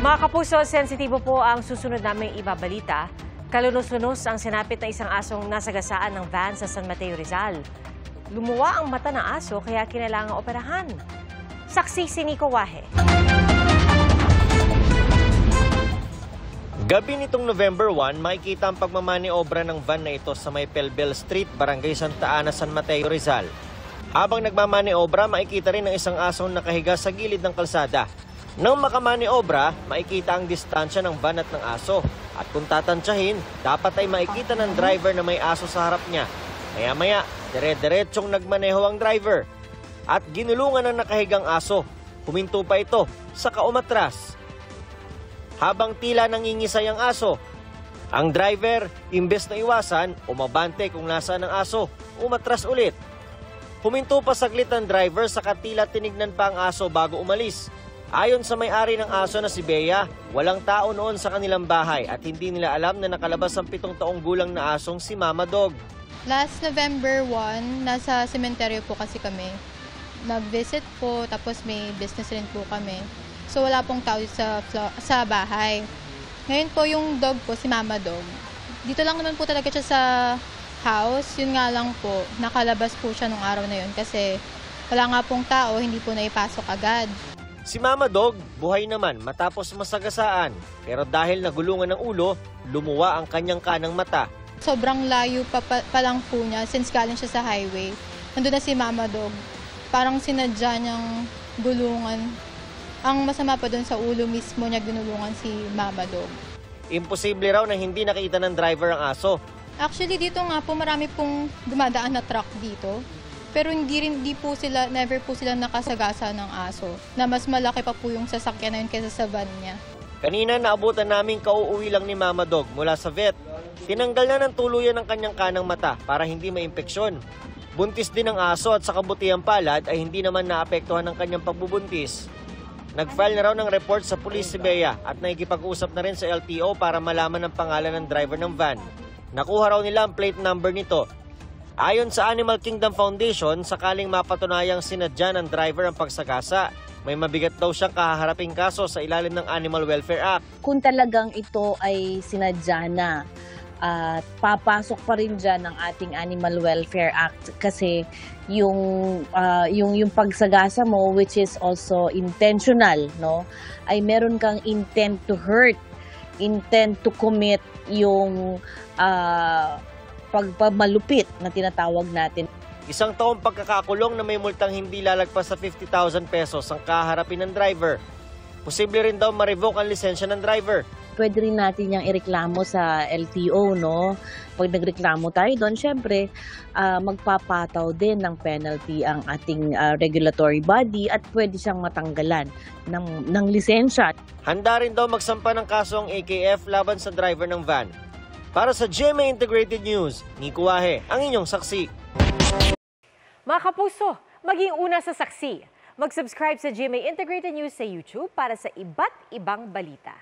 Mga kapuso, sensitibo po ang susunod naming ibabalita. Kalunos-lunos ang sinapit na isang asong nasagasaan ng van sa San Mateo, Rizal. Lumuwa ang mata ng aso kaya kinailangang operahan. Saksi si Nico Wahe. Gabi nitong November 1, makikita ang pagmamaniobra ng van na ito sa may Pelbel Street, Barangay Santa Ana, San Mateo, Rizal. Habang nagmamaniobra, makikita rin ang isang asong nakahiga sa gilid ng kalsada. Nang makamaniobra, makikita ang distansya ng van at ng aso. At kung tatantsahin, dapat ay makikita ng driver na may aso sa harap niya. Maya-maya, dire-diretsyong nagmaneho ang driver. At ginulungan ng nakahigang aso. Huminto pa ito, saka umatras. Habang tila nangingisay ang aso, ang driver, imbes na iwasan, umabante kung nasaan ang aso, umatras ulit. Huminto pa saglit ang driver, saka tila tinignan pa ang aso bago umalis. Ayon sa may-ari ng aso na si Bea, walang tao noon sa kanilang bahay at hindi nila alam na nakalabas ang 7 taong gulang na asong si Mama Dog. Last November 1, nasa sementeryo po kasi kami. Nag-visit po, tapos may business rin po kami. So wala pong tao sa bahay. Ngayon po yung dog po, si Mama Dog. Dito lang naman po talaga siya sa house. Yun nga lang po, nakalabas po siya nung araw na yun kasi wala nga pong tao, hindi po naipasok agad. Si Mama Dog, buhay naman matapos masagasaan. Pero dahil nagulungan ng ulo, lumuwa ang kanyang kanang mata. Sobrang layo pa lang po niya since galing siya sa highway. Nandun na si Mama Dog. Parang sinadya niyang gulungan. Ang masama pa doon sa ulo mismo niya ginulungan si Mama Dog. Imposible raw na hindi nakita ng driver ang aso. Actually dito nga po marami pong dumadaan na truck dito. Pero never po sila nakasagasa ng aso. Na mas malaki pa po yung sasakyan na yun kaysa sa van niya. Kanina naabutan namin kauuwi lang ni Mama Dog mula sa vet. Tinanggal na ng tuluyan ng kanyang kanang mata para hindi maimpeksyon. Buntis din ang aso at sa kabutihang palad ay hindi naman naapektuhan ng kanyang pagbubuntis. Nag-file na raw ng report sa pulis si Bea at nakikipag-usap na rin sa LTO para malaman ang pangalan ng driver ng van. Nakuha raw nila ang plate number nito. Ayon sa Animal Kingdom Foundation, sakaling mapatunayang sinadya ng driver ang pagsagasa, may mabigat daw siyang kahaharaping kaso sa ilalim ng Animal Welfare Act. Kung talagang ito ay sinadya na, papasok pa rin dyan ang ating Animal Welfare Act kasi yung pagsagasa mo, which is also intentional, no, ay meron kang intent to hurt, intent to commit yung pagpamalupit na tinatawag natin. 1 taong pagkakakulong na may multang hindi lalagpas sa 50,000 pesos ang kaharapin ng driver. Posible rin daw ma-revoke ang lisensya ng driver. Pwede rin natin yung ireklamo sa LTO, no? Pag nagreklamo tayo doon, syempre, magpapataw din ng penalty ang ating regulatory body at pwede siyang matanggalan ng lisensya. Handa rin daw magsampa ng kaso ang AKF laban sa driver ng van. Para sa GMA Integrated News, Nico Wahe, ang inyong saksi. Mga kapuso, maging una sa saksi. Mag-subscribe sa GMA Integrated News sa YouTube para sa iba't ibang balita.